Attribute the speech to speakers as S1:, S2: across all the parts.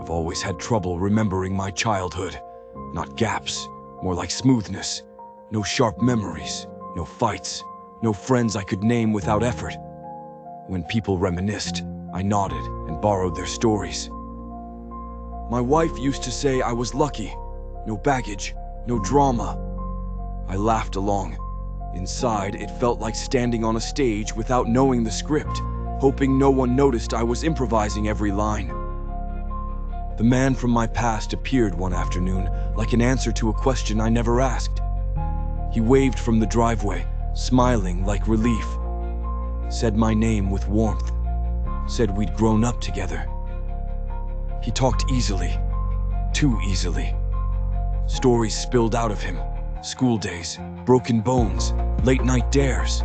S1: I've always had trouble remembering my childhood. Not gaps, more like smoothness. No sharp memories, no fights, no friends I could name without effort. When people reminisced, I nodded and borrowed their stories. My wife used to say I was lucky. No baggage, no drama. I laughed along. Inside, it felt like standing on a stage without knowing the script, hoping no one noticed I was improvising every line. The man from my past appeared one afternoon, like an answer to a question I never asked. He waved from the driveway, smiling like relief. Said my name with warmth. Said we'd grown up together. He talked easily, too easily. Stories spilled out of him. School days, broken bones, late-night dares.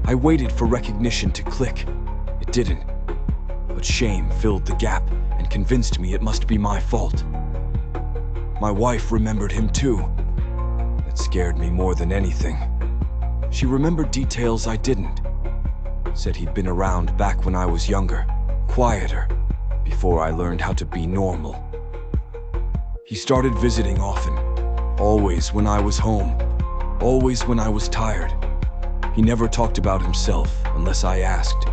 S1: I waited for recognition to click. It didn't. But shame filled the gap and convinced me it must be my fault. My wife remembered him too. It scared me more than anything. She remembered details I didn't. Said he'd been around back when I was younger, quieter, before I learned how to be normal. He started visiting often. Always when I was home, always when I was tired. He never talked about himself unless I asked.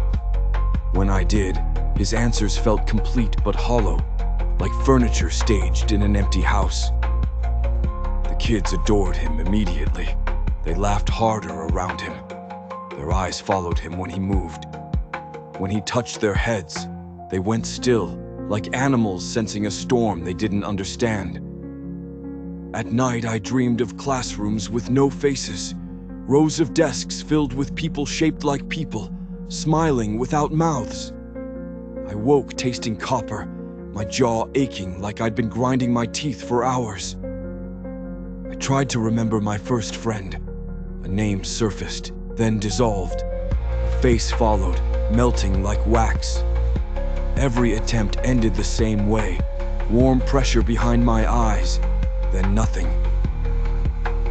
S1: When I did, his answers felt complete but hollow, like furniture staged in an empty house. The kids adored him immediately. They laughed harder around him. Their eyes followed him when he moved. When he touched their heads, they went still, like animals sensing a storm they didn't understand. At night, I dreamed of classrooms with no faces, rows of desks filled with people shaped like people, smiling without mouths. I woke tasting copper, my jaw aching like I'd been grinding my teeth for hours. I tried to remember my first friend. A name surfaced, then dissolved. A face followed, melting like wax. Every attempt ended the same way, warm pressure behind my eyes. Then nothing.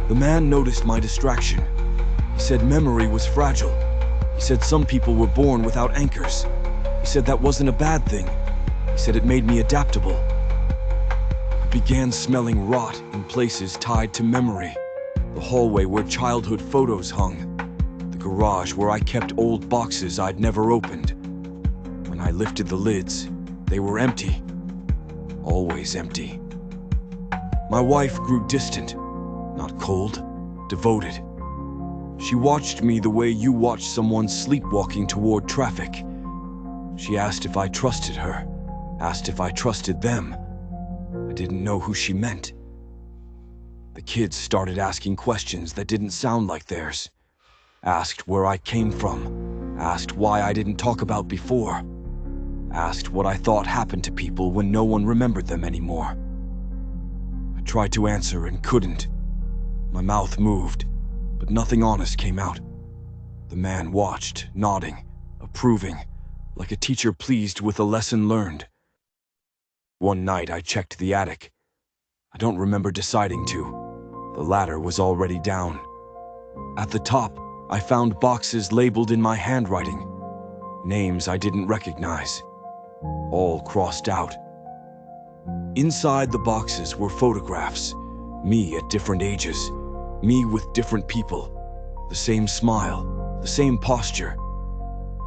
S1: The man noticed my distraction. He said memory was fragile. He said some people were born without anchors. He said that wasn't a bad thing. He said it made me adaptable. I began smelling rot in places tied to memory. The hallway where childhood photos hung. The garage where I kept old boxes I'd never opened. When I lifted the lids, they were empty. Always empty. My wife grew distant, not cold, devoted. She watched me the way you watch someone sleepwalking toward traffic. She asked if I trusted her, asked if I trusted them. I didn't know who she meant. The kids started asking questions that didn't sound like theirs. Asked where I came from, asked why I didn't talk about before. Asked what I thought happened to people when no one remembered them anymore. I tried to answer and couldn't. My mouth moved, but nothing honest came out. The man watched, nodding, approving, like a teacher pleased with a lesson learned. One night I checked the attic. I don't remember deciding to. The ladder was already down. At the top, I found boxes labeled in my handwriting. Names I didn't recognize. All crossed out. Inside the boxes were photographs. Me at different ages. Me with different people. The same smile. The same posture.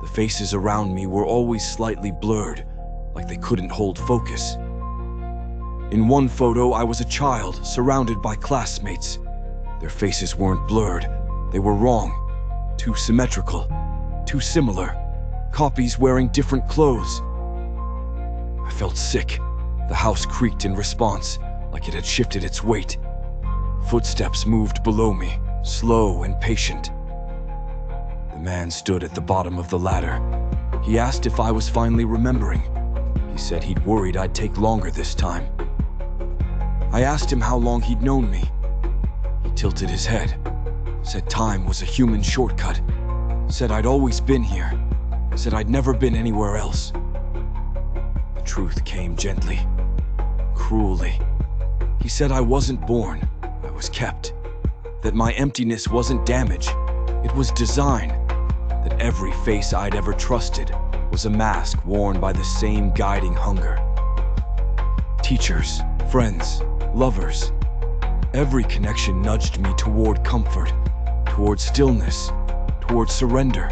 S1: The faces around me were always slightly blurred, like they couldn't hold focus. In one photo, I was a child, surrounded by classmates. Their faces weren't blurred. They were wrong. Too symmetrical. Too similar. Copies wearing different clothes. I felt sick. The house creaked in response, like it had shifted its weight. Footsteps moved below me, slow and patient. The man stood at the bottom of the ladder. He asked if I was finally remembering. He said he'd worried I'd take longer this time. I asked him how long he'd known me. He tilted his head, said time was a human shortcut, said I'd always been here, said I'd never been anywhere else. The truth came gently, cruelly. He said I wasn't born, I was kept, that my emptiness wasn't damage, it was design, that every face I'd ever trusted was a mask worn by the same guiding hunger. Teachers, friends, lovers. Every connection nudged me toward comfort, toward stillness, toward surrender.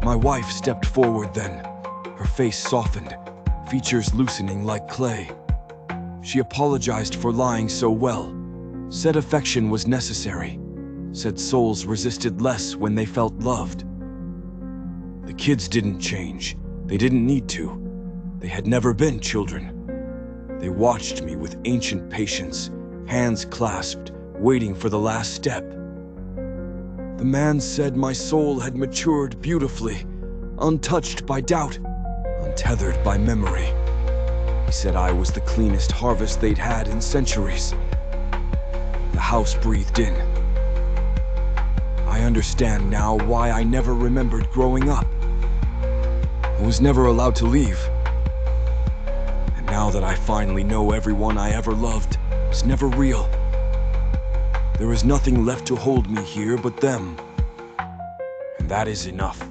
S1: My wife stepped forward then, her face softened, features loosening like clay. She apologized for lying so well, said affection was necessary, said souls resisted less when they felt loved. The kids didn't change. They didn't need to. They had never been children. They watched me with ancient patience, hands clasped, waiting for the last step. The man said my soul had matured beautifully, untouched by doubt, untethered by memory. He said I was the cleanest harvest they'd had in centuries. The house breathed in. I understand now why I never remembered growing up. I was never allowed to leave. And now that I finally know everyone I ever loved was never real, there is nothing left to hold me here but them. And that is enough.